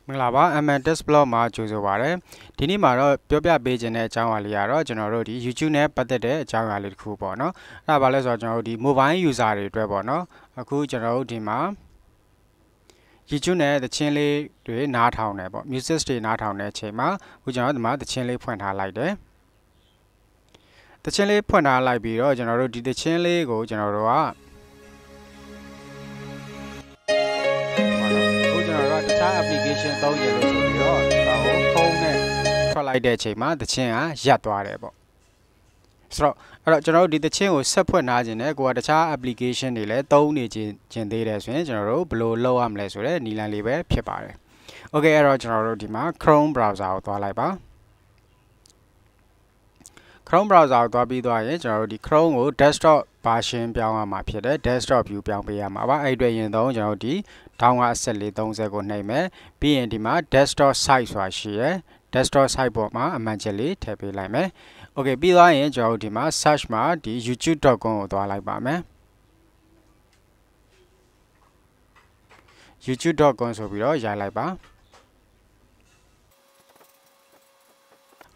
မင်္ဂလာပါ MNTest Blog မှာကြိုဆိုပါရစေဒီနေ့မှာတော့ပြောပြပေးခြင်းတဲ့အကြောင်းအရာလေးကတော့ကျွန်တော်တို့ဒီ YouTube နဲ့ပတ်သက်တဲ့အကြောင်းအရာလေးတစ်ခုပေါ့နော်အဲ့ဒါဘာလဲဆိုတော့ကျွန်တော်တို့ဒီ mobile user တွေအတွက်ပေါ့နော်အခုကျွန်တော်တို့ဒီမှာ YouTube နဲ့သချင်းလေးတွေနားထောင်နေပေါ့ music တွေနားထောင်တဲ့အချိန်မှာအခုကျွန်တော်တို့ဒီမှာသချင်းလေးဖွင့်ထားလိုက်တယ်သချင်းလေးဖွင့်ထားလိုက်ပြီးတော့ကျွန်တော်တို့ဒီသချင်းလေးကိုကျွန်တော်တို့ကတခြား application သုံးရလို့ဆိုပြီးတော့ဒါကိုဖုန်းနဲ့ထွက်လိုက်တဲ့အချိန်မှာသချင်းကရပ်သွားတယ်ပေါ့ဆိုတော့အဲ့တော့ကျွန်တော်တို့ဒီသချင်းကိုဆက်ဖွင့်ထားခြင်းနဲ့ကိုကတခြား application တွေလည်းသုံးနေခြင်းသေးတယ်ဆိုရင်ကျွန်တော်တို့ဘယ်လိုလုပ်ရမလဲဆိုတဲ့နည်းလမ်းလေးပဲဖြစ်ပါတယ် Okay အဲ့တော့ကျွန်တော်တို့ဒီမှာ Chrome browser ကိုသွားလိုက်ပါ Chrome browser ကိုသွားပြီးသွားရင်ကျွန်တော်တို့ဒီ Chrome ကို desktop version ပြောင်းရမှာဖြစ်တယ် desktop view ပြောင်းပေးရမှာပါအဲ့အတွက်ရင်တော့ကျွန်တော်တို့ဒီဒေါင်းကအဆက်လေး30ကိုနှိပ်မယ်ပြီးရင်ဒီမှာ desktop site ဆိုတာရှိရယ် desktop site ပေါ်မှာအမှန်ချက်လေးထည့်ပေးလိုက်မယ် Okay ပြီးသွားရင်ကျွန်တော်တို့ဒီမှာ search မှာဒီ youtube.com ကိုသွားလိုက်ပါမယ် youtube.com ဆိုပြီးတော့ရိုက်လိုက်ပါ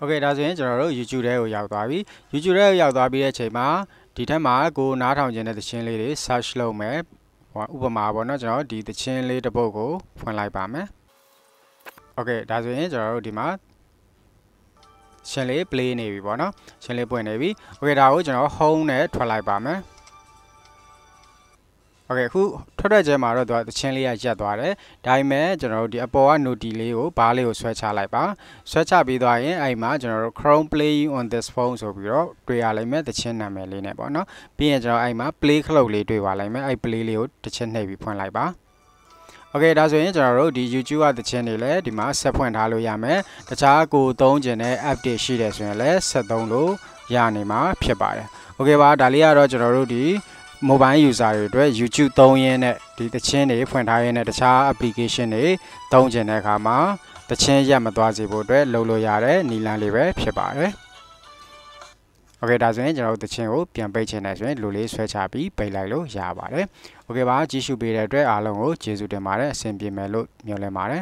Okay ဒါဆိုရင်ကျွန်တော်တို့ YouTube ထဲကိုရောက်သွားပြီ YouTube ထဲကိုရောက်သွားပြီးတဲ့အချိန်မှာဒီထက်မှာကိုနားထောင်ခြင်းတဲ့သချင်းလေးတွေ search လုပ်မယ်ဥပမာပေါ့နော်ကျွန်တော်ဒီသချင်းလေးတစ်ပုဒ်ကိုဖွင့်လိုက်ပါမယ် Okay ဒါဆိုရင်ကျွန်တော်တို့ဒီမှာရှင်လေး play နေပြီပေါ့နော်ရှင်လေးပွင့်နေပြီ Okay ဒါကိုကျွန်တော် home နဲ့ထွက်လိုက်ပါမယ် Okay အခုထွက်တဲ့ကျဲမှာတော့သူကသချင်းလေးကရပ်သွားတယ်ဒါပေမဲ့ကျွန်တော်တို့ဒီအပေါ်က noti လေးကိုဘားလေးကိုဆွဲချလိုက်ပါဆွဲချပြီးသွားရင်အဲ့မှာကျွန်တော်တို့ Chrome playing on this phone ဆိုပြီးတော့တွေ့ရလိမ့်မယ်သချင်းနာမည်လေးနဲ့ပေါ့နော်ပြီးရင်ကျွန်တော်အဲ့မှာ play ခလုတ်လေးတွေ့ပါလိမ့်မယ်အဲ့ play လေးကိုတစ်ချက်နှိပ်ပြီးဖွင့်လိုက်ပါ Okay ဒါဆိုရင်ကျွန်တော်တို့ဒီ YouTube ကသချင်းတွေလည်းဒီမှာဆက်ဖွင့်ထားလို့ရမယ်တခြားကိုသုံးခြင်းတဲ့ app တွေရှိတယ်ဆိုရင်လည်းဆက်သုံးလို့ရနေမှာဖြစ်ပါတယ် Okay ပါဒါလေးကတော့ကျွန်တော်တို့ဒီ mobile user တွေအတွက် YouTube သုံးရင်းနဲ့ဒီသချင်းတွေဖွင့်ထားရင်းနဲ့တခြား application တွေသုံးခြင်းတဲ့အခါမှာသချင်းရပ်မသွားစေဖို့အတွက်လုပ်လို့ရတဲ့နည်းလမ်းလေးပဲဖြစ်ပါတယ် Okay ဒါဆိုရင်ကျွန်တော်တို့သချင်းကိုပြန်ပိတ်ချင်တယ်ဆိုရင်လူလေးဆွဲချပြီးပိတ်လိုက်လို့ရပါတယ် Okay ပါကြည့်ရှုပေးတဲ့အတွက်အားလုံးကိုကျေးဇူးတင်ပါတယ်အဆင်ပြေမယ်လို့မျှော်လင့်ပါတယ်